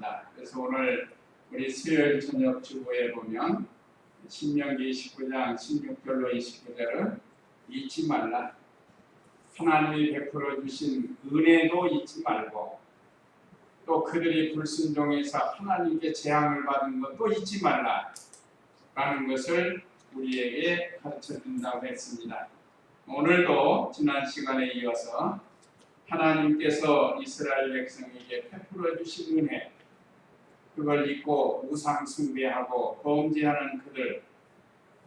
하겠습니다. 그래서 오늘 우리 수요일 저녁 주보에 보면 신명기 29장 16절로 29절은 잊지 말라. 하나님이 베풀어 주신 은혜도 잊지 말고 또 그들이 불순종해서 하나님께 재앙을 받은 것도 잊지 말라 라는 것을 우리에게 가르쳐 준다고 했습니다. 오늘도 지난 시간에 이어서 하나님께서 이스라엘 백성에게 베풀어 주신 은혜, 그걸 잊고 우상 숭배하고 범죄하는 그들,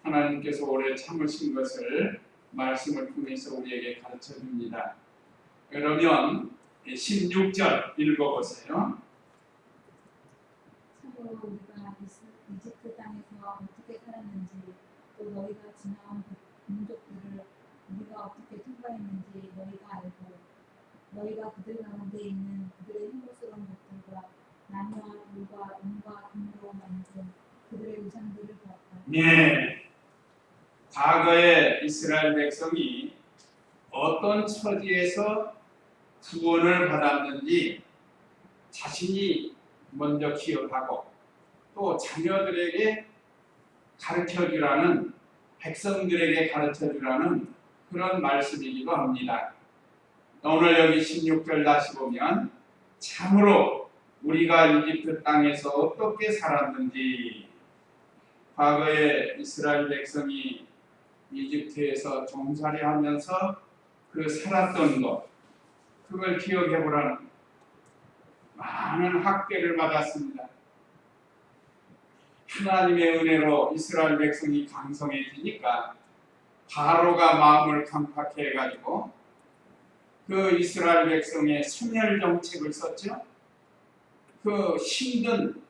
하나님께서 오래 참으신 것을 말씀을 통해서 우리에게 가르쳐 줍니다. 그러면 16절 읽어보세요. 참으로 우리가 이집트 땅에서 어떻게 살았는지, 또 너희가 지나온 민족들을 우리가 어떻게 통과했는지 너희가 알고, 너희가 그들 가운데 있는 그들의 혐오스러운 것들과 나무와 돌과 은과 금으로 만든 그들의 우상들을 보았다. 네, 과거에 이스라엘 백성이 어떤 처지에서 구원을 받았는지 자신이 먼저 기억하고 또 자녀들에게 가르쳐주라는, 백성들에게 가르쳐주라는 그런 말씀이기도 합니다. 오늘 여기 16절 다시 보면 참으로 우리가 이집트 땅에서 어떻게 살았는지, 과거에 이스라엘 백성이 이집트에서 종살이하면서 그 살았던 것, 그걸 기억해 보라는, 많은 학대를 받았습니다. 하나님의 은혜로 이스라엘 백성이 강성해지니까 바로가 마음을 강팍해 가지고 그 이스라엘 백성의 소멸 정책을 썼죠. 그 힘든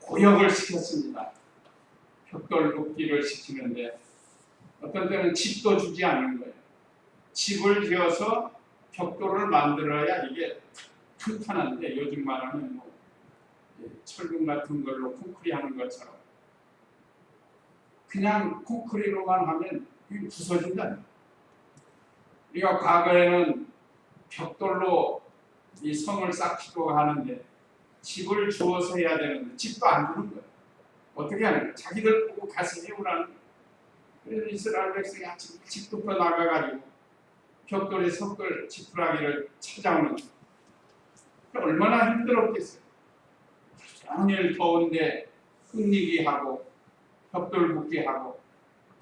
고역을 시켰습니다. 벽돌 굽기를 시키는데 어떤 때는 집도 주지 않는 거예요. 집을 지어서 벽돌을 만들어야 이게 튼튼한데, 요즘 말하면 뭐 철근 같은 걸로 콘크리 하는 것처럼 그냥 콘크리로만 하면 이게 부서진다. 우리가 과거에는 벽돌로 이 성을 쌓기도 하는데 집을 주어서 해야 되는데 집도 안 주는 거예요. 어떻게 하는 거예요? 자기들 보고 가서 해오라는 거예요. 그래서 이스라엘 백성이 아침 집부터 나가가지고 벽돌에 석굴 지푸라기를 찾아오는 거예요. 얼마나 힘들었겠어요. 종일 더운데 흙리기 하고 벽돌 붓기 하고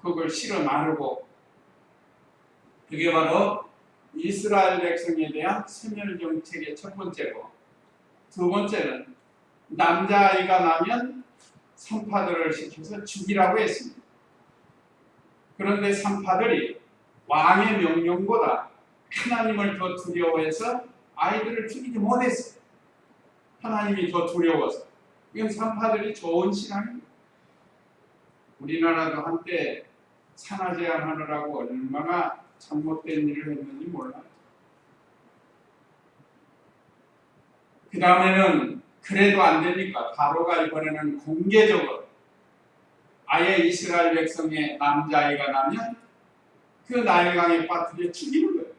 그걸 실어 나르고, 그게 바로 이스라엘 백성에 대한 소멸 정책의 첫 번째고, 두 번째는 남자아이가 나면 산파들을 시켜서 죽이라고 했습니다. 그런데 산파들이 왕의 명령보다 하나님을 더 두려워해서 아이들을 죽이지 못했어요. 하나님이 더 두려워서. 이건 산파들이 좋은 신앙입니다. 우리나라도 한때 산하제한하느라고 얼마나 잘못된 일을 했는지 몰라요. 그 다음에는 그래도 안 되니까 바로가 이번에는 공개적으로 아예 이스라엘 백성의 남자아이가 나면 그 나일강에 빠뜨려 죽이는 거예요.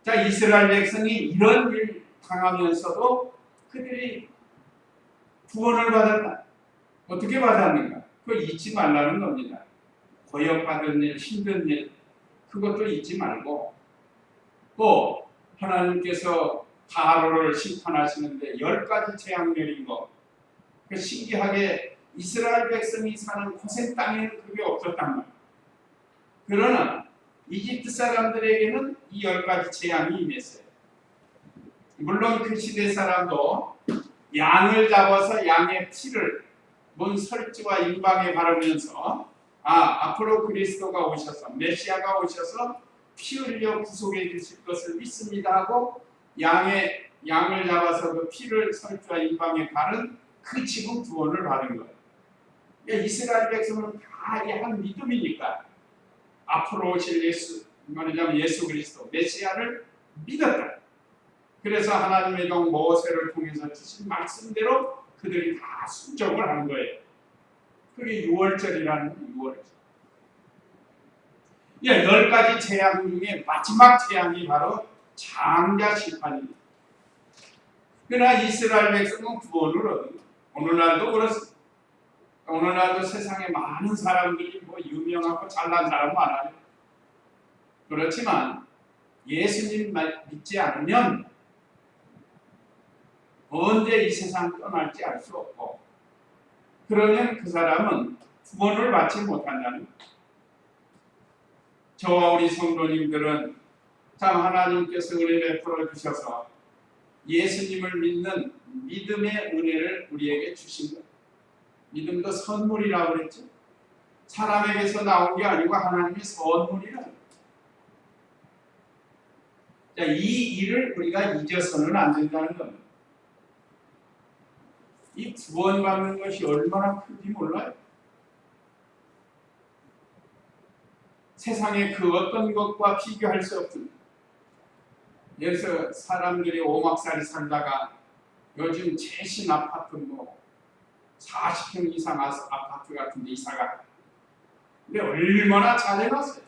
자, 이스라엘 백성이 이런 일 당하면서도 그들이 구원을 받았다. 어떻게 받았는가? 그걸 잊지 말라는 겁니다. 고역받은 일, 힘든 일, 그것도 잊지 말고, 또 하나님께서 바로를 심판하시는데 10가지 재앙 내린 거, 그 신기하게 이스라엘 백성이 사는 고센 땅에는 그게 없었단 말이에요. 그러나 이집트 사람들에게는 이 10가지 재앙이 임했어요. 물론 그 시대 사람도 양을 잡아서 양의 피를 문 설주와 임방에 바르면서 앞으로 그리스도가 오셔서, 메시아가 오셔서 피 흘려 구속해 주실 것을 믿습니다 하고 양을 잡아서 그 피를 설주와 임방에 바른 그 지금 구원을 받은 거예요. 그러니까 이스라엘 백성은 다 한 믿음이니까 앞으로 오실 예수, 말하자면 예수 그리스도 메시아를 믿었다. 그래서 하나님의 종 모세를 통해서 주신 말씀대로 그들이 다 순종을 하는 거예요. 그게 6월절이라는 6월절. 10가지 재앙 중에 마지막 재앙이 바로 장자 심판입니다. 그러나 이스라엘 백성은 구원을 얻은 오늘날도 그렇습니다. 오늘날도 세상에 많은 사람들이 뭐 유명하고 잘난 사람 많아요. 그렇지만 예수님 믿지 않으면 언제 이 세상 떠날지 알 수 없고, 그러면 그 사람은 구원을 받지 못한다는 거예요. 저와 우리 성도님들은 참 하나님께서 은혜 베풀어 주셔서 예수님을 믿는 믿음의 은혜를 우리에게 주신 거예요. 믿음도 선물이라고 그랬죠. 사람에게서 나온 게 아니고 하나님의 선물이라고 그랬죠. 자, 이 일을 우리가 잊어서는 안 된다는 겁니다. 이 구원받는 것이 얼마나 큰지 몰라요. 세상의 그 어떤 것과 비교할 수 없습니다. 그래서 사람들이 오막살이 살다가 요즘 최신 아파트 뭐 40평 이상 아파트 같은 데 이사가, 근데 얼마나 잘 해놨어요.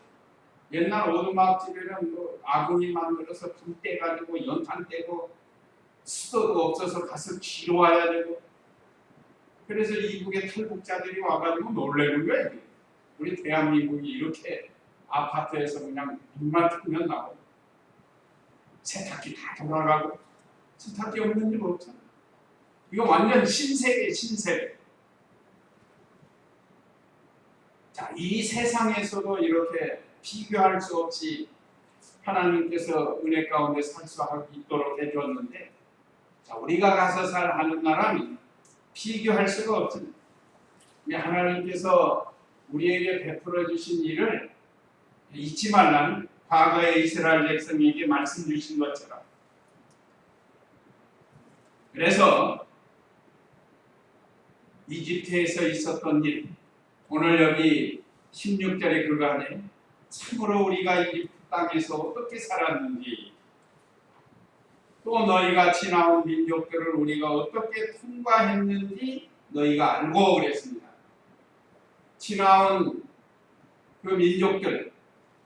옛날 오두막집에는 뭐 아궁이 만들어서 불 떼가지고 연탄 떼고 수도도 없어서 가서 쥐러 와야 되고, 그래서 이북의 탈북자들이 와가지고 놀래는 거예요. 우리 대한민국이 이렇게 아파트에서 그냥 물만 틀면 나오고 세탁기 다 돌아가고, 세탁기 없는 일 없잖아. 이거 완전 신세계 신세계. 자, 이 세상에서도 이렇게 비교할 수 없이 하나님께서 은혜 가운데 살 수 있도록 해주었는데, 자, 우리가 가서 살 하는 나라는 비교할 수가 없습니다. 하나님께서 우리에게 베풀어 주신 일을 잊지 말라는, 과거의 이스라엘 백성에게 말씀 주신 것처럼. 그래서 이집트에서 있었던 일, 오늘 여기 16절에 그거 하네. 참으로 우리가 이집트 땅에서 어떻게 살았는지, 또 너희가 지나온 민족들을 우리가 어떻게 통과했는지 너희가 알고 그랬습니다. 지나온 그 민족들,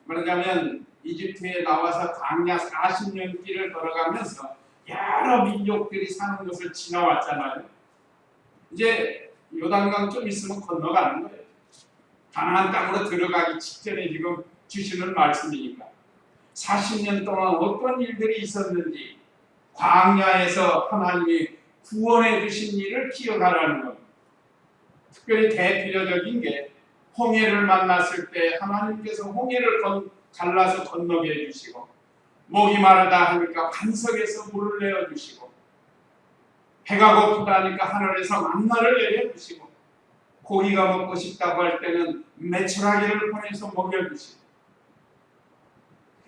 말하자면 이집트에 나와서 광야 40년 길을 걸어가면서 여러 민족들이 사는 곳을 지나왔잖아요. 이제 요단강 좀 있으면 건너가는 거예요. 가나안 땅으로 들어가기 직전에 지금 주시는 말씀이니까 40년 동안 어떤 일들이 있었는지 광야에서 하나님이 구원해 주신 일을 기억하라는 겁니다. 특별히 대표적인 게 홍해를 만났을 때 하나님께서 홍해를 갈라서 건너게 해주시고, 목이 마르다 하니까 반석에서 물을 내어주시고, 배가 고프다 하니까 하늘에서 만나를 내려주시고, 고기가 먹고 싶다고 할 때는 메추라기를 보내서 먹여주시고.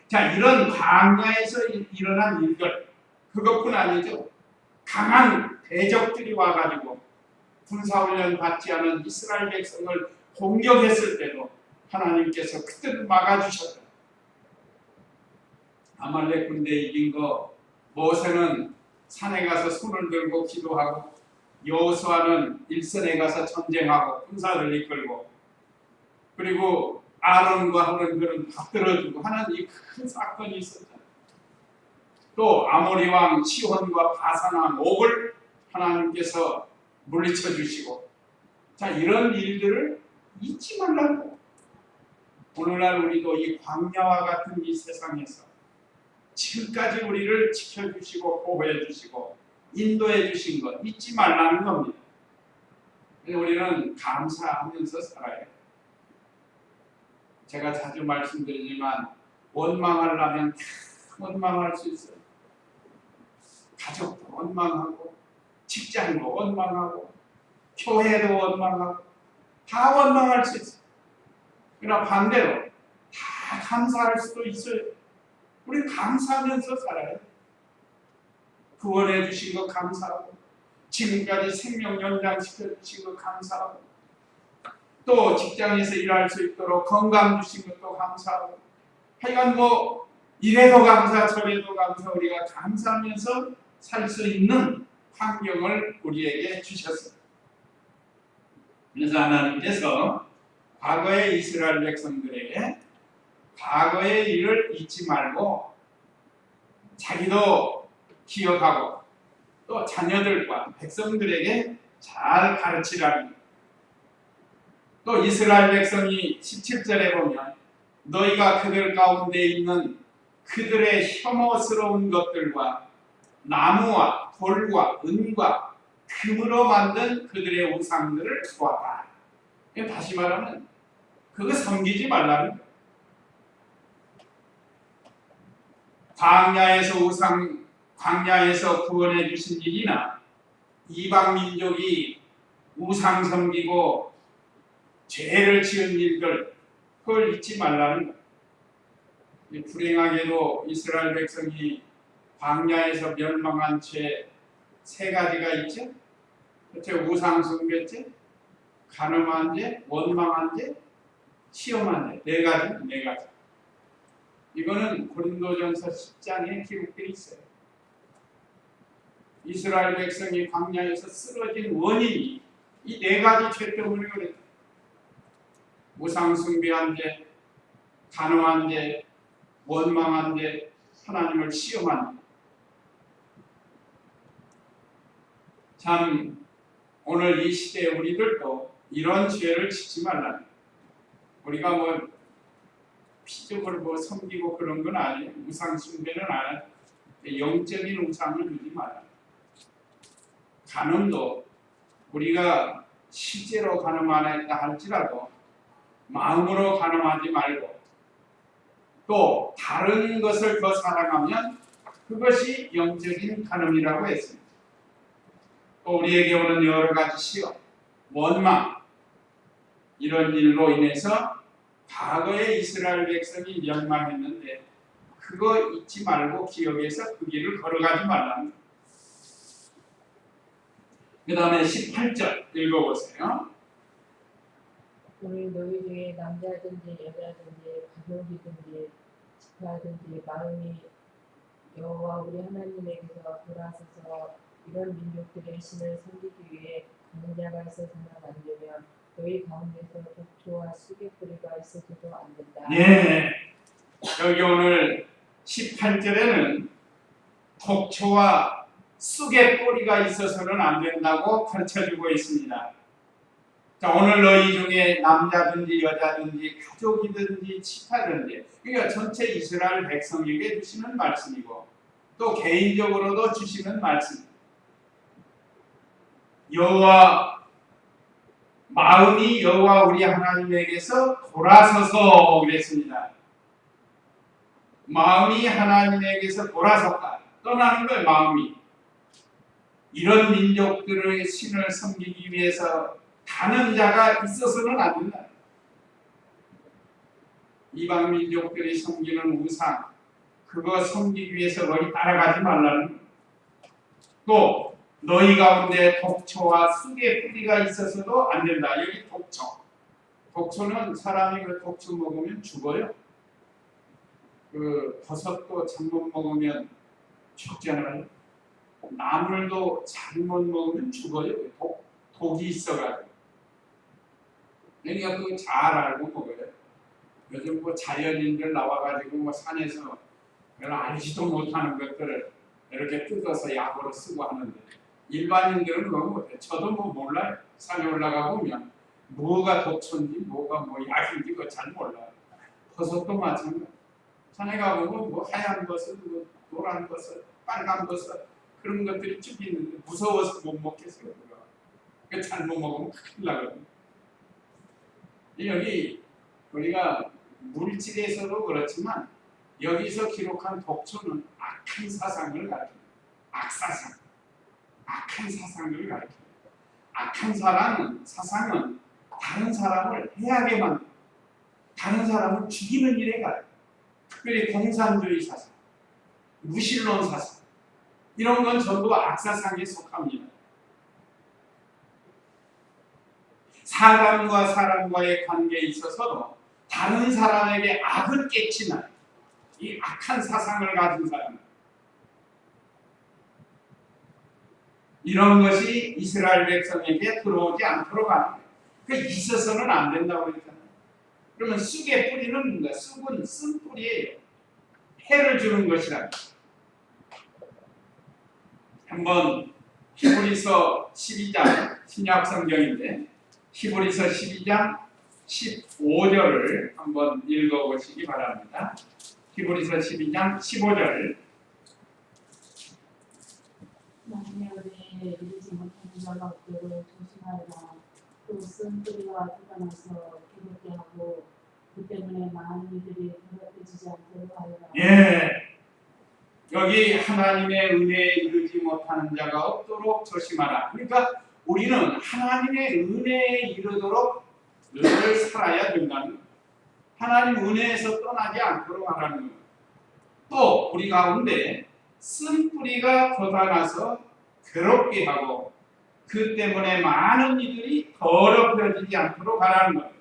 자, 이런 광야에서 일어난 일들, 그것뿐 아니죠. 강한 대적들이 와가지고 군사훈련 받지 않은 이스라엘 백성을 공격했을 때도 하나님께서 그때를 막아주셨다. 아말렉 군대 이긴 거 모세는 산에 가서 손을 들고 기도하고, 여호수아는 일선에 가서 전쟁하고 군사를 이끌고, 그리고 아론과 호른들은 다 들어주고 하는 이 큰 사건이 있었잖아요. 또 아모리 왕 시혼과 바산 왕 옥을 하나님께서 물리쳐 주시고, 자, 이런 일들을 잊지 말라고. 오늘날 우리도 이 광야와 같은 이 세상에서 지금까지 우리를 지켜주시고 보호해 주시고 인도해 주신 것 잊지 말라는 겁니다. 우리는 감사하면서 살아요. 제가 자주 말씀드리지만 원망하려면 다 원망할 수 있어요. 가족도 원망하고, 직장도 원망하고, 교회도 원망하고, 다 원망할 수 있어요. 그러나 반대로 다 감사할 수도 있어요. 우리 감사하면서 살아요. 구원해 주신 거 감사하고, 지금까지 생명 연장시켜 주신 거 감사하고, 또 직장에서 일할 수 있도록 건강 주신 것도 감사하고, 하여간 뭐 이래도 감사 저래도 감사, 우리가 감사하면서 살 수 있는 환경을 우리에게 주셨습니다. 그래서 하나님께서 과거의 이스라엘 백성들에게 과거의 일을 잊지 말고 자기도 기억하고 또 자녀들과 백성들에게 잘 가르치라는 것. 또 이스라엘 백성이 17절에 보면 너희가 그들 가운데 있는 그들의 혐오스러운 것들과 나무와 돌과 은과 금으로 만든 그들의 우상들을 보았다. 다시 말하면 그거 섬기지 말라는 거예요. 광야에서 구원해 주신 일이나 이방 민족이 우상 섬기고 죄를 지은 일들, 그걸 잊지 말라는 거예요. 불행하게도 이스라엘 백성이 광야에서 멸망한 죄 세 가지가 있죠. 그렇죠. 우상 숭배죄, 간음한 죄, 원망한 죄, 시험한 죄. 네 가지. 이거는 고린도전서 10장에 기록되어 있어요. 이스라엘 백성이 광야에서 쓰러진 원인이 이 네 가지 죄 때문에 그랬다. 우상 숭배한 죄, 간음한 죄, 원망한 죄, 하나님을 시험한 죄. 참 오늘 이 시대에 우리들도 이런 죄를 짓지 말라. 우리가 뭐 피적으로 뭐 섬기고 그런 건 아니에요. 우상 숭배는 안 해요. 영적인 우상을 두지 말라. 간음도 우리가 실제로 간음 안 했다 할지라도 마음으로 간음하지 말고 또 다른 것을 더 사랑하면 그것이 영적인 간음이라고 했습니다. 또 우리에게 오는 여러 가지 시험, 원망 이런 일로 인해서 과거에 이스라엘 백성이 멸망했는데 그거 잊지 말고 기억해서 그 길을 걸어가지 말라는 거예요. 그 다음에 18절 읽어보세요. 오늘 너희 중에 남자든지 여자든지 가족이든지 지파든지 마음이 여호와 우리 하나님에게서 돌아서서 이런 민족들의 신을 섬기기 위해 가는 자가 있어서는 안 되며 너희 가운데서 독초와 수개뿌리가 있어서도 안 된다. 예, 여기 오늘 18절에는 독초와 쑥의 뿌리가 있어서는 안 된다고 가르쳐주고 있습니다. 자, 오늘 너희 중에 남자든지 여자든지 가족이든지 지파든지 그러니까 전체 이스라엘 백성에게 주시는 말씀이고 또 개인적으로도 주시는 말씀. 마음이 여호와 우리 하나님에게서 돌아서서 그랬습니다. 마음이 하나님에게서 돌아섰다. 떠나는 거예요. 마음이. 이런 민족들의 신을 섬기기 위해서 가는 자가 있어서는 안 된다. 이방 민족들이 섬기는 우상 그거 섬기기 위해서 너희 따라가지 말라는 거예요. 또 너희 가운데 독초와 쑥의 뿌리가 있어서도 안 된다. 여기 독초. 독초는 사람이 그 독초 먹으면 죽어요. 그 버섯도 잘못 먹으면 죽잖아요. 나물도 잘못 먹으면 죽어요. 독이 있어가지고. 그러니까 그거 잘 알고 먹어요. 요즘 뭐 자연인들 나와가지고 뭐 산에서 알지도 못하는 것들을 이렇게 뜯어서 약으로 쓰고 하는데 일반인들은 그거 못해. 저도 뭐 몰라요. 산에 올라가 보면 뭐가 독초인지 뭐가 뭐 약인지 그거 잘 몰라요. 버섯도 마찬가지. 산에 가보면 뭐 하얀 버섯, 뭐 노란 버섯, 빨간 버섯 그런 것들이 쭉 있는데 무서워서 못 먹겠어요. 그거 잘못 먹으면 큰일 나거든요. 여기 우리가 물질에서도 그렇지만 여기서 기록한 독초는 악한 사상을 가르칩니다. 악사상. 악한 사상을 가르칩니다. 악한 사상은 다른 사람을 해하게 만듭니다. 다른 사람을 죽이는 일에 가요. 특별히 공산주의 사상, 무신론 사상 이런 건 전부 악사상에 속합니다. 사람과 사람과의 관계에 있어서도 다른 사람에게 악을 깨치는 이 악한 사상을 가진 사람 이런 것이 이스라엘 백성에게 들어오지 않도록 하는 거예요. 그 있어서는 안 된다고 그랬잖아요. 그러면 쑥의 뿌리는 뭔가? 쑥은 쓴 뿌리예요. 해를 주는 것이랍니다. 한번 히브리서 12장 신약 성경인데 히브리서 12장 15절을 한번 읽어보시기 바랍니다. 히브리서 12장 15절. 만일 우리의 이르지 못하는 자가 없도록 조심하라. 또 쓴 뿌리와 쏟아나서 기롭게 하고 그 때문에 많은 이들이 더럽혀지지 않도록 하여라. 예. 여기 하나님의 은혜에 이르지 못하는 자가 없도록 조심하라. 그러니까 우리는 하나님의 은혜에 이르도록 늘 살아야 된다는 거예요. 하나님 은혜에서 떠나지 않도록 하라는 거예요. 또 우리 가운데 쓴 뿌리가 돋아나서 괴롭게 하고 그 때문에 많은 이들이 더럽혀지지 않도록 하라는 거예요.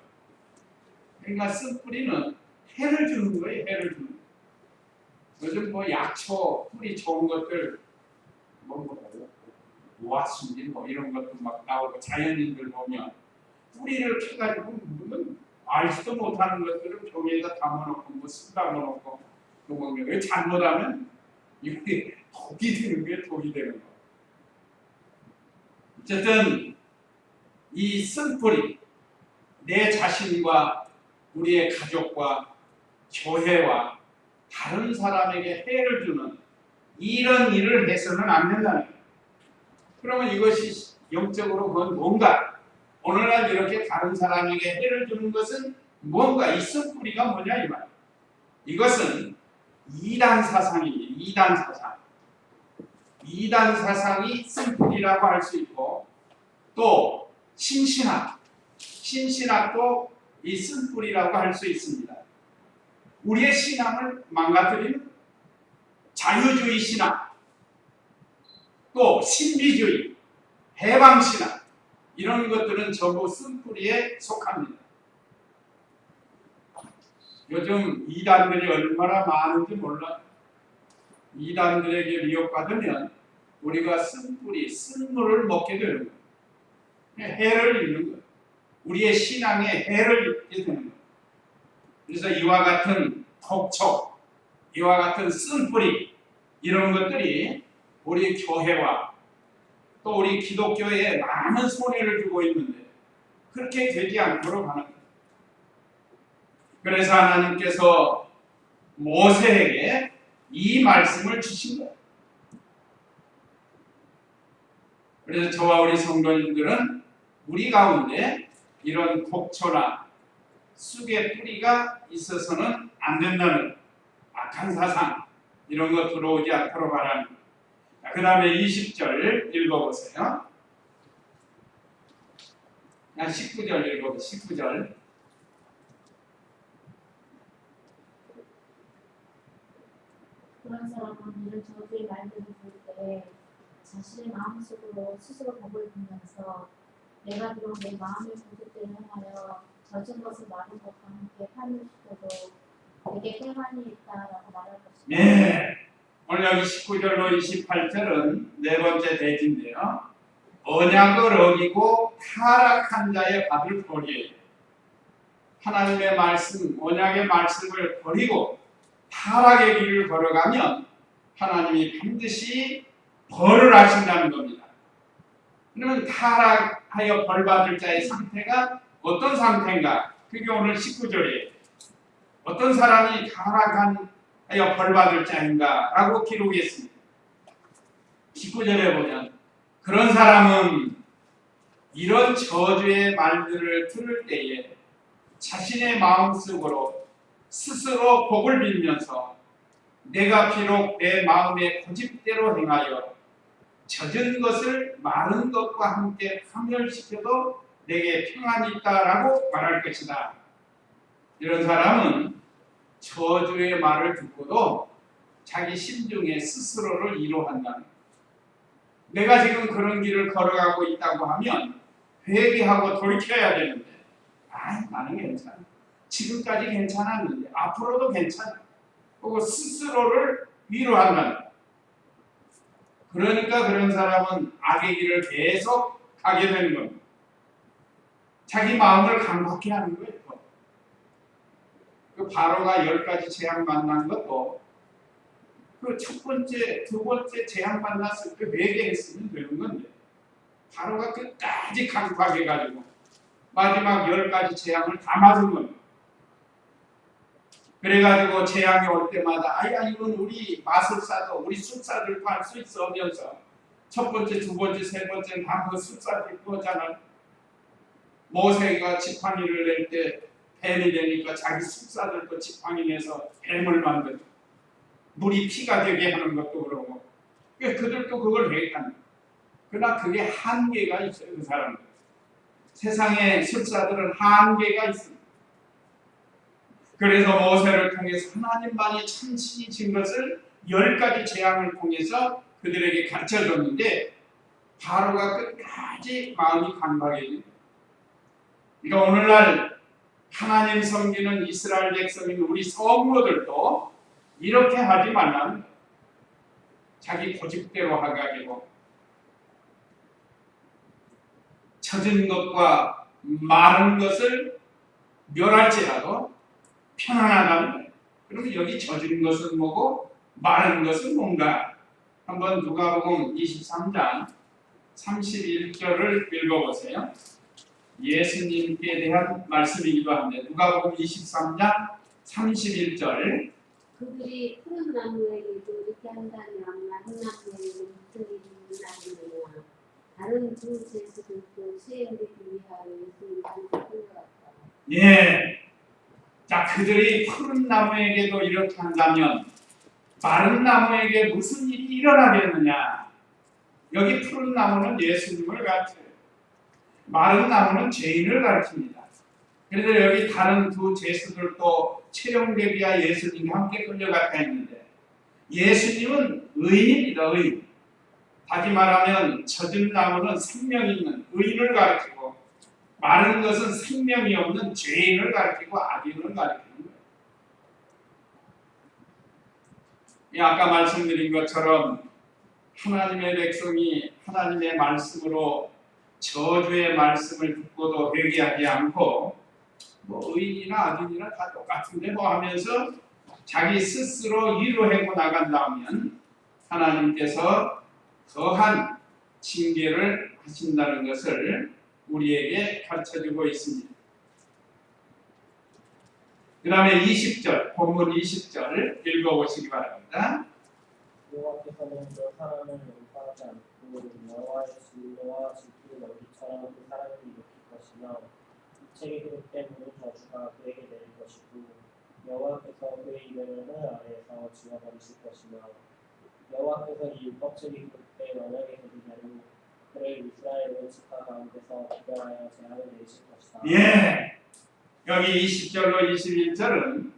그러니까 쓴 뿌리는 해를 주는 거예요. 해를 주는 거예요. 요즘 뭐 약초, 뿌리 좋은 것들 모아순진 뭐 이런 것도 막 나오고 자연인들 보면 뿌리를 캐가지고 무슨 알지도 못하는 것들을 종이에다 담아놓고 뭐 술 담아놓고 또 먹는 거예요. 잘못하면 이게 독이 되는 거예요. 독이 되는 거. 어쨌든 이 쓴뿌리 내 자신과 우리의 가족과 교회와 다른 사람에게 해를 주는 이런 일을 해서는 안 된다는 거예요. 그러면 이것이 영적으로 그건 뭔가? 오늘날 이렇게 다른 사람에게 해를 주는 것은 뭔가? 이 쓴뿌리가 뭐냐 이 말. 이것은 이단 사상입니다. 이단 사상. 이단 사상이 쓴뿌리라고 할 수 있고 또 신신학. 신신학도 이 쓴뿌리라고 할 수 있습니다. 우리의 신앙을 망가뜨리는 자유주의 신학, 또 신비주의, 해방신학 이런 것들은 전부 쓴뿌리에 속합니다. 요즘 이단들이 얼마나 많은지 몰라요. 이단들에게 미혹받으면 우리가 쓴뿌리, 쓴물을 먹게 되는 거예요. 해를 입는 거예요. 우리의 신앙에 해를 입게 되는 거예요. 그래서 이와 같은 독촉, 이와 같은 쓴뿌리 이런 것들이 우리 교회와 또 우리 기독교에 많은 손해를 주고 있는데 그렇게 되지 않도록 하는 거예요. 그래서 하나님께서 모세에게 이 말씀을 주신 거예요. 그래서 저와 우리 성도님들은 우리 가운데 이런 독초나 쑥의 뿌리가 있어서는 안 된다는 악한 사상 이런 거 들어오지 않도록 하라는. 그 다음에 20절 읽어보세요. 19절 읽어보세요. 19절. 그런 사람은 이런 저주의 말들을 들을 때 자신의 마음속으로 스스로 법을 두면서 내가 비록 내 마음의 고집대로 행하여 젖은 것을 마른 것과 함께 파멸시켜도 내게 쾌만이 있다라고 말할 것이다. 네. 오늘 여기 19절로 28절은 네 번째 대지인데요. 언약을 어기고 타락한 자의 밥을 버리에요. 하나님의 말씀, 언약의 말씀을 버리고 타락의 길을 걸어가면 하나님이 반드시 벌을 하신다는 겁니다. 그러면 타락하여 벌받을 자의 상태가 어떤 상태인가? 그게 오늘 19절이에요. 어떤 사람이 타락하여 벌받을 자인가? 라고 기록했습니다. 19절에 보면 그런 사람은 이런 저주의 말들을 들을 때에 자신의 마음속으로 스스로 복을 빌면서 내가 비록 내 마음의 고집대로 행하여 젖은 것을 마른 것과 함께 파멸시켜도 내게 평안이 있다라고 말할 것이다. 이런 사람은 저주의 말을 듣고도 자기 심중에 스스로를 위로한다는 거예요. 내가 지금 그런 길을 걸어가고 있다고 하면 회개하고 돌이켜야 되는데 나는 괜찮아. 지금까지 괜찮았는데 앞으로도 괜찮아. 그리고 스스로를 위로한다는 거예요. 그러니까 그런 사람은 악의 길을 계속 가게 되는 겁니다. 자기 마음을 강박해 하는 거예요. 그 바로가 10가지 재앙 만난 것도 그 첫 번째, 두 번째 재앙 만났을 때 회개했으면 되는 건데 바로가 끝까지 강팍해가지고 마지막 10가지 재앙을 다 맞은 겁니다. 그래가지고 재앙이 올 때마다 아야 이건 우리 마술사도 우리 숫사들도 할 수 있어 하면서 첫 번째, 두 번째, 세 번째는 다 그 숫사들 거잖아. 모세가 지팡이를 낼 때 뱀이 되니까 자기 숫사들도 지팡이 내서 뱀을 만들고 물이 피가 되게 하는 것도 그러고 그들도 그걸 했다는 거예요. 그러나 그게 한계가 있어요. 그 사람들. 세상의 숫사들은 한계가 있습니다. 그래서 모세를 통해서 하나님만이 참신이신 것을 10가지 재앙을 통해서 그들에게 가르쳐줬는데 바로가 끝까지 마음이 강박해집니다. 그러니까 오늘날 하나님 섬기는 이스라엘 백성인 우리 성도들도 이렇게 하지 말라는 거예요. 자기 고집대로 하가지고 젖은 것과 마른 것을 멸할지라도 편안하다는 거예요. 그러면 여기 젖은 것은 뭐고 마른 것은 뭔가? 한번 누가복음 23장 31절을 읽어보세요. 예수님께 대한 말씀이기도 한데 누가복음 23장 31절 그들이 푸른 나무에게도 이렇게 한다면 마른 나무에게는 무슨 일이 일어나느냐. 다른 두 제수들도 시행되기 위하여 예수님을 끌려갔다. 예. 자, 그들이 푸른 나무에게도 이렇게 한다면 마른 나무에게 무슨 일이 일어나겠느냐. 여기 푸른 나무는 예수님을 가르쳐요. 마른 나무는 죄인을 가르칩니다. 그래서 여기 다른 두 제수들도 채용대비와 예수님과 함께 끌려갔다 했는데 예수님은 의인입니다. 의인. 다시 말하면 젖은 나무는 생명 있는 의인을 가르치고 마른 것은 생명이 없는 죄인을 가르치고 악인을 가르치는 거예요. 아까 말씀드린 것처럼 하나님의 백성이 하나님의 말씀으로 저주의 말씀을 듣고도 회개하지 않고 뭐 의인이나 악인이나 다 똑같은데 뭐 하면서 자기 스스로 위로하고 나간다면 하나님께서 더한 징계를 하신다는 것을 우리에게 가르쳐주고 있습니다. 그 다음에 20절, 본문 20절 읽어보시기 바랍니다. 여호와께서는 그 사람을 용서하지 않고 여호와의 진노와 질투를 너희처럼 그 사람을 일으킬 것이며 이책의 그릇 때문에 저주가 그에게 내릴 것이고 여호와께서 그의 입을 하늘 아래에서 지워버리실 것이며 여호와께서 이 율법책의 그릇에 원하게 되는 대로 그를 이스라엘의 지파 가운데서 구별하여 재앙을 내리실 것이다. 예, 여기 20절로 21절은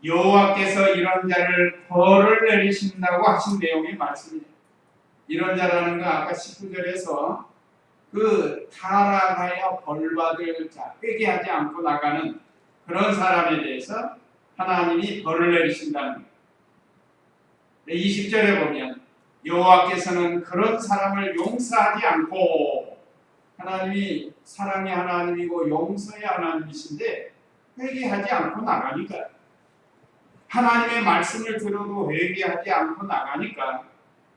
여호와께서 이런 자를 벌을 내리신다고 하신 내용의 말씀이에요. 이런 자라는 거 아까 19절에서 그 타락하여 벌받을 자, 회개하지 않고 나가는 그런 사람에 대해서 하나님이 벌을 내리신다는 거예요. 20절에 보면 여호와께서는 그런 사람을 용서하지 않고 하나님이 사랑의 하나님이고 용서의 하나님이신데 회개하지 않고 나가니까 하나님의 말씀을 들어도 회개하지 않고 나가니까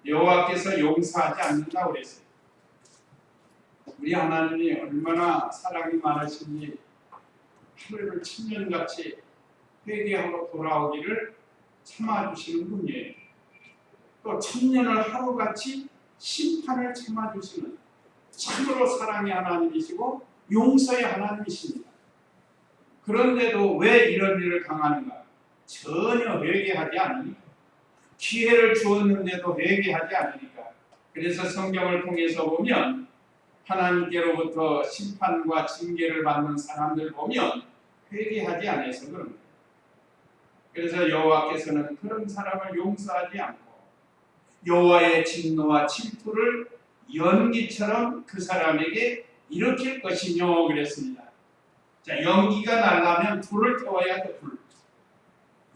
여호와께서 용서하지 않는다고 그랬어요. 우리 하나님이 얼마나 사랑이 많으신지 하루를 천년같이 회개하고 돌아오기를 참아주시는 분이에요. 또 천년을 하루같이 심판을 참아주시는 참으로 사랑의 하나님이시고 용서의 하나님이십니다. 그런데도 왜 이런 일을 당하는가? 전혀 회개하지 않으니까. 기회를 주었는데도 회개하지 않으니까. 그래서 성경을 통해서 보면 하나님께로부터 심판과 징계를 받는 사람들 보면 회개하지 않아서 그런 거예요. 그래서 여호와께서는 그런 사람을 용서하지 않고 여호와의 진노와 질투를 연기처럼 그 사람에게 일으킬 것이뇨 그랬습니다. 자, 연기가 나려면 불을 태워야 돼. 불.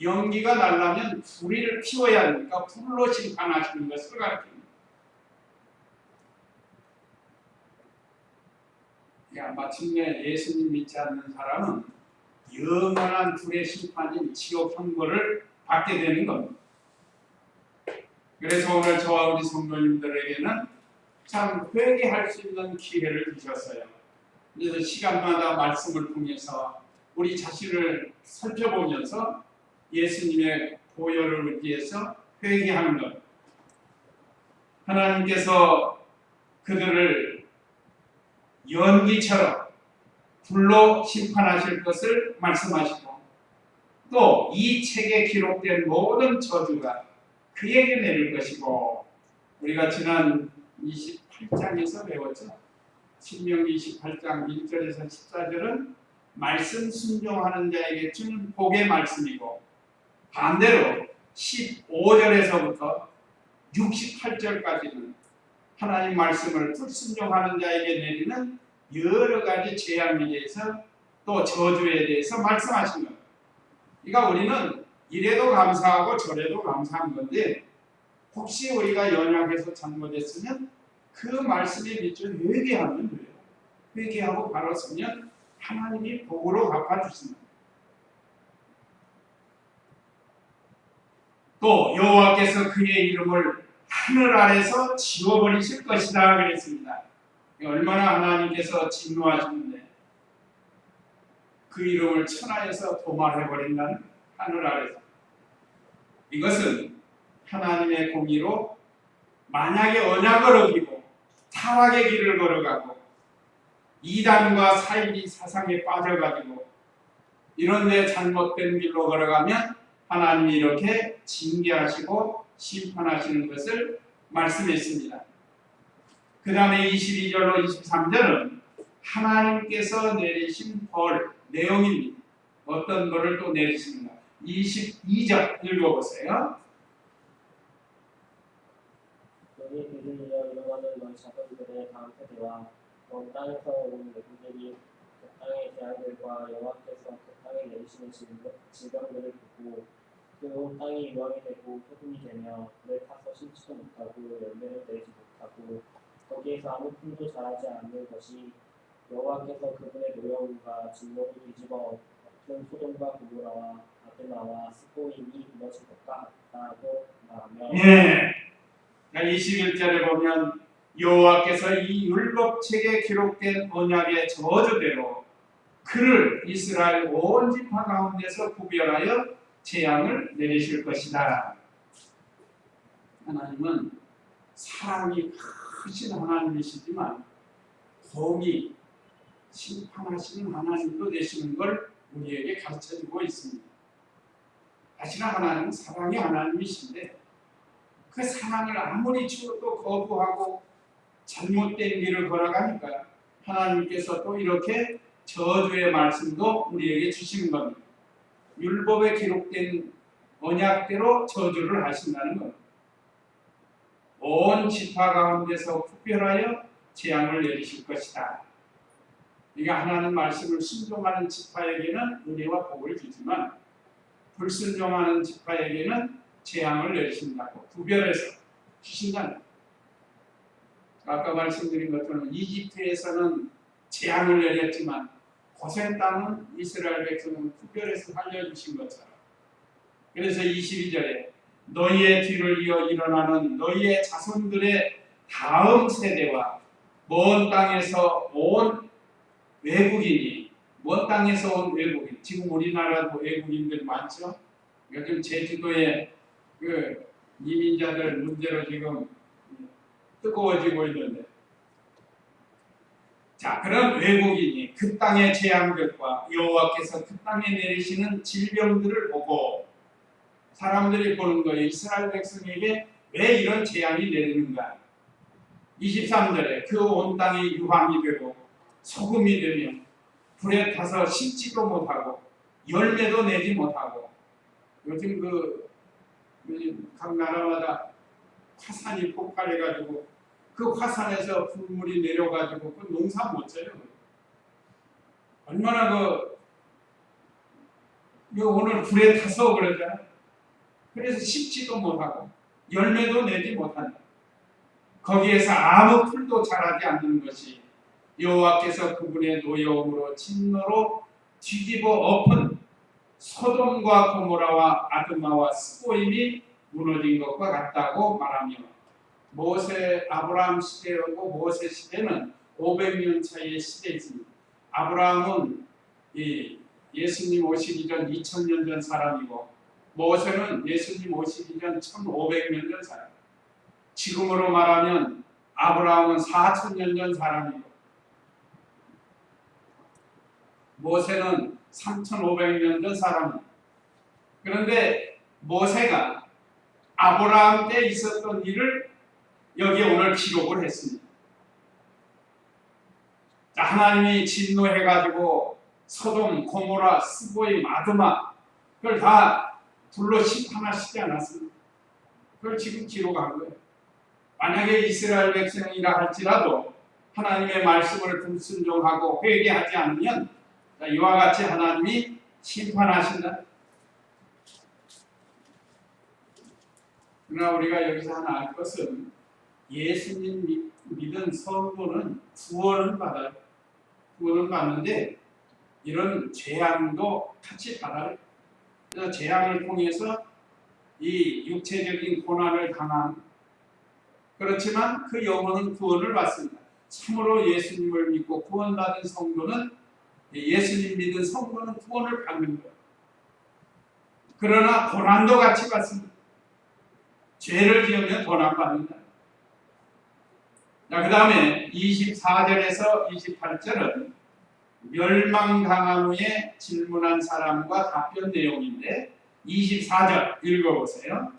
연기가 나려면 불을 피워야 하니까 불로 심판하시는 것을 가르칩니다. 마침내 예수님 믿지 않는 사람은 영원한 불의 심판인 지옥 형벌을 받게 되는 겁니다. 그래서 오늘 저와 우리 성도님들에게는 참 회개할 수 있는 기회를 주셨어요. 그래서 시간마다 말씀을 통해서 우리 자신을 살펴보면서 예수님의 보혈을 의지해서 회개하는 것. 하나님께서 그들을 연기처럼 불로 심판하실 것을 말씀하시고 또 이 책에 기록된 모든 저주가 그에게 내릴 것이고 우리가 지난 28장에서 배웠죠. 신명기 28장 1절에서 14절은 말씀 순종하는 자에게 주는 복의 말씀이고 반대로 15절에서부터 68절까지는 하나님 말씀을 불순종하는 자에게 내리는 여러 가지 재앙에 대해서 또 저주에 대해서 말씀하신 겁니다. 그러니까 우리는 이래도 감사하고 저래도 감사한 건데 혹시 우리가 연약해서 잘못했으면 그 말씀에 비춰 회개하면 돼요. 회개하고 바로 서면 하나님이 복으로 갚아주십니다. 또 여호와께서 그의 이름을 하늘 아래서 지워버리실 것이다 그랬습니다. 얼마나 하나님께서 진노하시는데 그 이름을 천하에서 도말해버린다는 하늘 아래서. 이것은 하나님의 공의로 만약에 언약을 어기고 타락의 길을 걸어가고 이단과 사이비 사상에 빠져가지고 이런데 잘못된 길로 걸어가면 하나님이 이렇게 징계하시고 심판하시는 것을 말씀했습니다. 그 다음에 22절로 23절은 하나님께서 내리신 벌 내용입니다. 어떤 벌을 또 내리십니다. 22절 읽어보세요. 너희 뒤를 이어 일어나는 너희 자손들의 다음 세대와 먼 땅에서 온 외국인이 그 땅의 재앙들과 여호와께서 그 땅에 내리시는 질병들을 보고 그 온 땅이 유황이 되고 소금이 되며 불에 타서 심지도 못하고 열매를 내지 못하고 거기에서 아무 풀도 자라지 않는 것이 여호와께서 그분의 노여움과 진노를 뒤집어 엎은 소돔과 고모라와 아드마와 스보임이 무너진 것과 같다고 말하며 예. 21절에 보면 여호와께서 이 율법책에 기록된 언약의 저주대로 그를 이스라엘 온 지파 가운데서 구별하여 재앙을 내리실 것이다. 하나님은 사랑이 크신 하나님이시지만 공의 심판하시는 하나님도 되시는 걸 우리에게 가르쳐주고 있습니다. 사실 하나님은 사랑의 하나님이신데 그 사랑을 아무리 주어도 거부하고 잘못된 길을 걸어가니까 하나님께서 또 이렇게 저주의 말씀도 우리에게 주시는 겁니다. 율법에 기록된 언약대로 저주를 하신다는 겁니다. 온 지파 가운데서 구별하여 재앙을 내리실 것이다. 그러니까 하나님 말씀을 순종하는 지파에게는 은혜와 복을 주지만 불순종하는 지파에게는 재앙을 내리신다고 구별해서 주신다는. 아까 말씀드린 것처럼 이집트에서는 재앙을 내렸지만 고센 땅은 이스라엘 백성은 구별해서 살려주신 것처럼. 그래서 22절에 너희의 뒤를 이어 일어나는 너희의 자손들의 다음 세대와 먼 땅에서 온 외국인이 먼 땅에서 온 외국인, 지금 우리나라도 외국인들 많죠? 요즘 제주도에 그 이민자들 문제로 지금 뜨거워지고 있는데, 자, 그런 외국인이 그 땅의 재앙들과 여호와께서 그 땅에 내리시는 질병들을 보고 사람들이 보는 거예요. 이스라엘 백성에게 왜 이런 재앙이 내리는가? 23절에 그 온 땅이 유황이 되고 소금이 되며 불에 타서 심지도 못하고 열매도 내지 못하고, 요즘 각 나라마다 화산이 폭발해가지고 그 화산에서 불물이 내려가지고 그 농사 못 져요. 얼마나 오늘 불에 타서 그러잖아요. 그래서 심지도 못하고 열매도 내지 못한다. 거기에서 아무 풀도 자라지 않는 것이 여호와께서 그분의 노여움으로 진노로 뒤집어 엎은 소돔과 고모라와 아드마와 스보임이 무너진 것과 같다고 말하며 모세 아브라함 시대하고 모세 시대는 500년 차이의 시대에 있습니다. 아브라함은 예수님 오시기 전 2000년 전 사람이고 모세는 예수님 오시기 전 1500년 전 사람. 지금으로 말하면 아브라함은 4000년 전 사람이고 모세는 3500년 전 사람입니다. 그런데 모세가 아브라함 때 있었던 일을 여기에 오늘 기록을 했습니다. 자, 하나님이 진노해가지고 소돔, 고모라, 스보임, 아드마 그걸 다 불로 심판하시지 않았습니까? 그걸 지금 기록한 거예요. 만약에 이스라엘 백성이라 할지라도 하나님의 말씀을 불순종하고 회개하지 않으면 이와 같이 하나님이 심판하신다. 그러나 우리가 여기서 하나 알 것은 예수님 믿은 성도는 구원을 받아요. 구원을 받는데 이런 재앙도 같이 받아요. 그래서 재앙을 통해서 이 육체적인 고난을 당한 그렇지만 그 영혼은 구원을 받습니다. 참으로 예수님을 믿고 구원받은 성도는 예수님 믿은 성도는 구원을 받는 거예요. 그러나 고난도 같이 받습니다. 죄를 지으면 고난 받는다. 자, 그 다음에 24절에서 28절은 멸망당한 후에 질문한 사람과 답변 내용인데 24절 읽어보세요.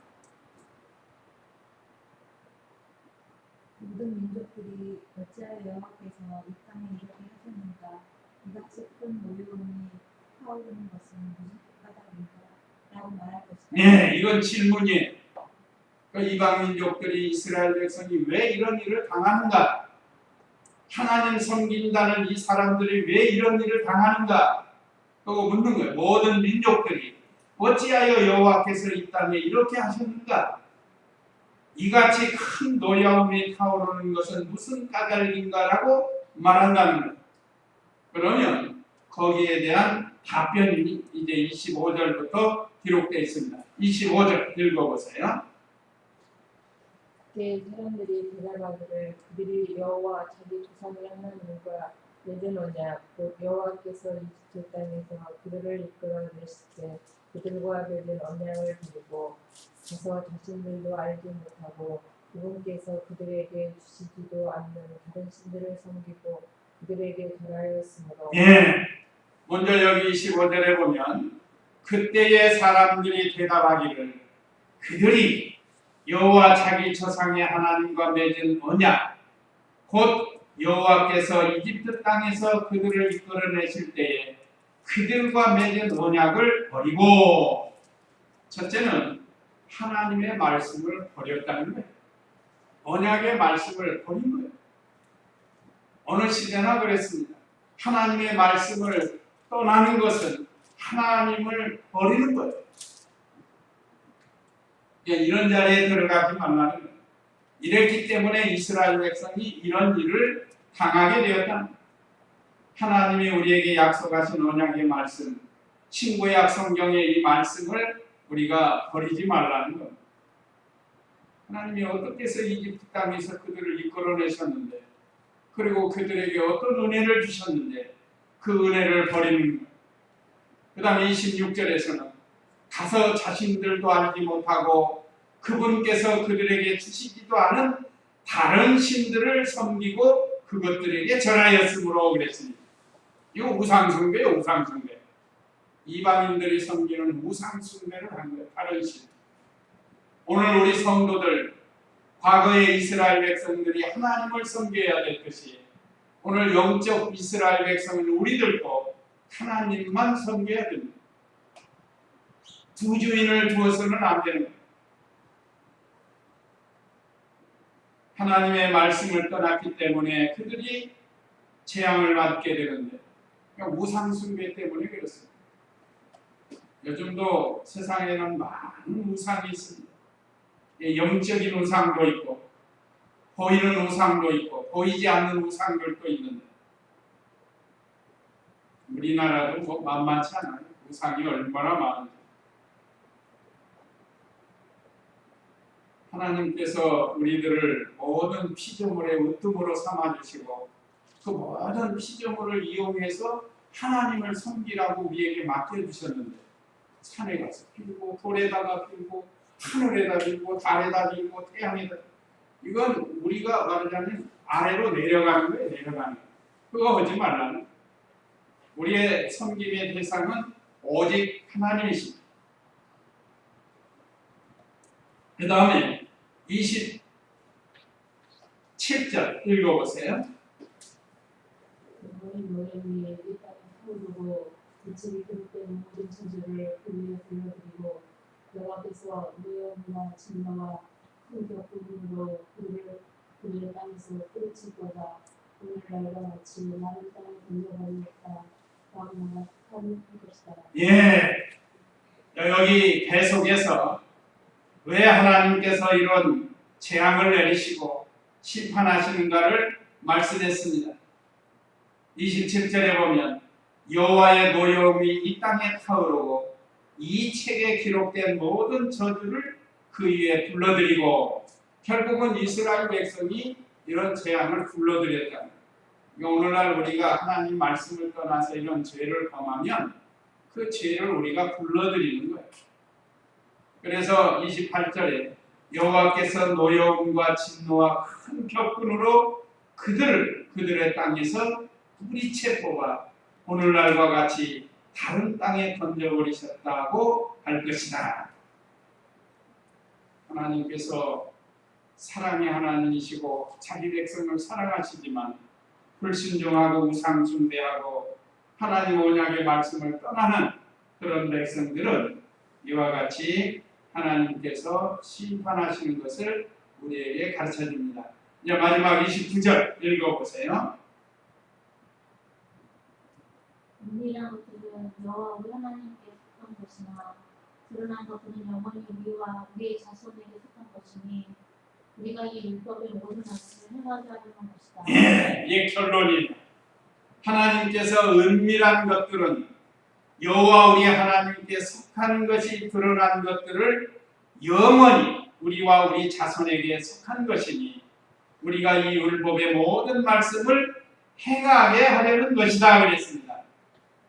모든 민족들이 어찌하여 여호와께서 이 땅에 이렇게 하셨는가? 이같이 큰 노여움이 타오르는 것은 무슨 까닭인가? 라고 말할 것이다. 예, 이건 질문이에요. 그 이방 민족들이 이스라엘 백성이 왜 이런 일을 당하는가? 하나님 섬긴다는 이 사람들이 왜 이런 일을 당하는가? 그거 묻는 거예요. 모든 민족들이 어찌하여 여호와께서 이 땅에 이렇게 하셨는가? 이같이 큰 노여움이 타오르는 것은 무슨 까닭인가라고 말한다는 거예요. 그러면 거기에 대한 답변이 이제 25절부터 기록되어 있습니다. 25절 읽어보세요. 그때 사람들이 대답하기를 그들이 여호와 자기 조상의 하나님과 맺은 언약 곧 여호와께서 이집트 땅에서 그들을 이끌어내실 때 그들과 맺은 언약을 버리고 가서 자신들도 알지 못하고 그분께서 그들에게 주시지도 않는 다른 신들을 섬기고 그들에게 절하였으므로. 예. 먼저 여기 25절에 보면 그때의 사람들이 대답하기를 그들이 여호와 자기 조상의 하나님과 맺은 언약 곧 여호와께서 이집트 땅에서 그들을 이끌어내실 때에 그들과 맺은 언약을 버리고 첫째는 하나님의 말씀을 버렸다는 거예요. 언약의 말씀을 버린 거예요. 어느 시대나 그랬습니다. 하나님의 말씀을 떠나는 것은 하나님을 버리는 거예요. 이런 자리에 들어가지 말라는 거예요. 이랬기 때문에 이스라엘 백성이 이런 일을 당하게 되었다. 하나님이 우리에게 약속하신 언약의 말씀, 신구약 성경의 이 말씀을 우리가 버리지 말라는 겁니다. 하나님이 어떻게 해서 이집트 땅에서 그들을 이끌어내셨는데 그리고 그들에게 어떤 은혜를 주셨는데 그 은혜를 버리는 거예요. 그 다음에 26절에서는 가서 자신들도 알지 못하고 그분께서 그들에게 주시지도 않은 다른 신들을 섬기고 그것들에게 절하였으므로 그랬습니다. 이거 우상숭배예요. 우상숭배. 이방인들이 섬기는 우상숭배를 한 거예요. 다른 신. 오늘 우리 성도들 과거의 이스라엘 백성들이 하나님을 섬겨야 될 것이 오늘 영적 이스라엘 백성인 우리들도 하나님만 섬겨야 됩니다. 두 주인을 두어서는 안 되는 거예요. 하나님의 말씀을 떠났기 때문에 그들이 재앙을 받게 되는데 그러니까 우상숭배 때문에 그렇습니다. 요즘도 세상에는 많은 우상이 있습니다. 영적인 우상도 있고 보이는 우상도 있고 보이지 않는 우상들도 있는데 우리나라도 뭐 만만치 않아요. 우상이 얼마나 많은지. 하나님께서 우리들을 모든 피조물의 으뜸으로 삼아주시고 그 모든 피조물을 이용해서 하나님을 섬기라고 우리에게 맡겨주셨는데 산에 가서 빌고 돌에다가 빌고 하늘에다 빌고 달에다 빌고 태양에다 이건 우리가 말하자면 아래로 내려가는 거예요. 내려가는 거. 그거 하지 말라는. 우리의 섬김의 대상은 오직 하나님이십니다. 그 다음에 27절 읽어보세요. 너희 노래 위에 이 땅에 세우고 대책이 그릇된 모든 천지를 그 위에 돌려드리고 여호와께서 노여움과 진노와 큰 격분으로 그를 땅에서 뿌리칠 거다. 오늘날과 같이 나를 땅에 던져버리겠다. 다음 나는 것이다. 예, 여기 계속해서 왜 하나님께서 이런 재앙을 내리시고 심판하시는가를 말씀했습니다. 27절에 보면 여호와의 노여움이 이 땅에 타오르고 이 책에 기록된 모든 저주를 그 위에 불러들이고 결국은 이스라엘 백성이 이런 재앙을 불러들였다. 오늘날 우리가 하나님 말씀을 떠나서 이런 죄를 범하면 그 죄를 우리가 불러들이는 거예요. 그래서 28절에 여호와께서 노여움과 진노와 큰 격분으로 그들의 땅에서 뿌리채 뽑아 오늘날과 같이 다른 땅에 던져버리셨다고 할 것이다. 하나님께서 사랑의 하나님이시고 자기 백성을 사랑하시지만 불순종하고 우상 숭배하고 하나님 언약의 말씀을 떠나는 그런 백성들은 이와 같이 하나님께서 심판하시는 것을 우리에게 가르쳐 줍니다. 이제 마지막 29절 읽어보세요. 은밀한 것들은 여호와 우리 하나님께 속한 것이나 드러난 것들은 영원히 우리와 우리의 자손에게 속한 것이니 우리가 이 율법의 모든 말씀을 행하게 하려는 것이다. 예, 이 결론이 하나님께서 은밀한 것들은 여호와 우리 하나님께 속한 것이 드러난 것들을 영원히 우리와 우리 자손에게 속한 것이니 우리가 이 율법의 모든 말씀을 행하게 하려는 것이다 그랬습니다.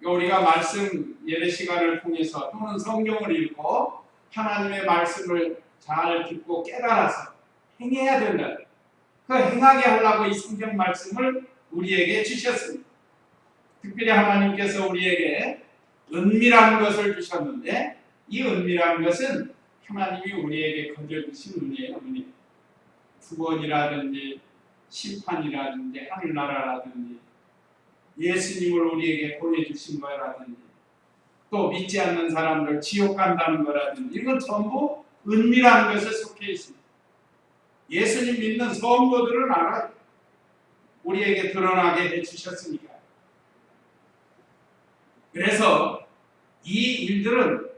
우리가 말씀 예배 시간을 통해서 또는 성경을 읽고 하나님의 말씀을 잘 듣고 깨달아서 행해야 된다. 그 행하게 하려고 이 성경 말씀을 우리에게 주셨습니다. 특별히 하나님께서 우리에게 은밀한 것을 주셨는데 이 은밀한 것은 하나님이 우리에게 거저주신 은혜예요. 은혜. 구원이라든지 심판이라든지 하늘나라라든지 예수님을 우리에게 보내주신 거라든지 또 믿지 않는 사람들 지옥 간다는 거라든지 이건 전부 은밀한 것에 속해 있습니다. 예수님 믿는 성도들은 알아요. 우리에게 드러나게 해주셨으니까. 그래서 이 일들은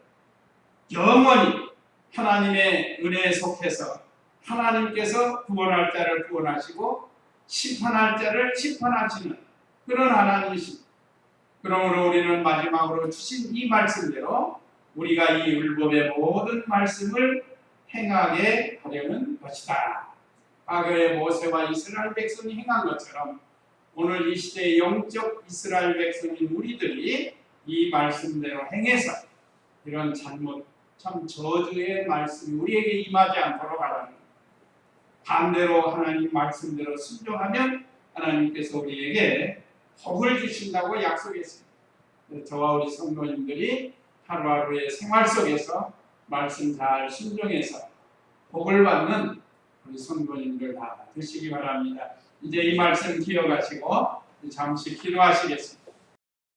영원히 하나님의 은혜에 속해서 하나님께서 구원할 자를 구원하시고 심판할 자를 심판하시는 그런 하나님이십니다. 그러므로 우리는 마지막으로 주신 이 말씀대로 우리가 이 율법의 모든 말씀을 행하게 하려는 것이다. 과거의 모세와 이스라엘 백성이 행한 것처럼 오늘 이 시대의 영적 이스라엘 백성인 우리들이 이 말씀대로 행해서 이런 잘못, 참 저주의 말씀이 우리에게 임하지 않도록 하라는 거예요. 반대로 하나님 말씀대로 순종하면 하나님께서 우리에게 복을 주신다고 약속했습니다. 저와 우리 성도님들이 하루하루의 생활 속에서 말씀 잘 순종해서 복을 받는 우리 성도님들 다 되시기 바랍니다. 이제 이 말씀 기억하시고 잠시 기도하시겠습니다.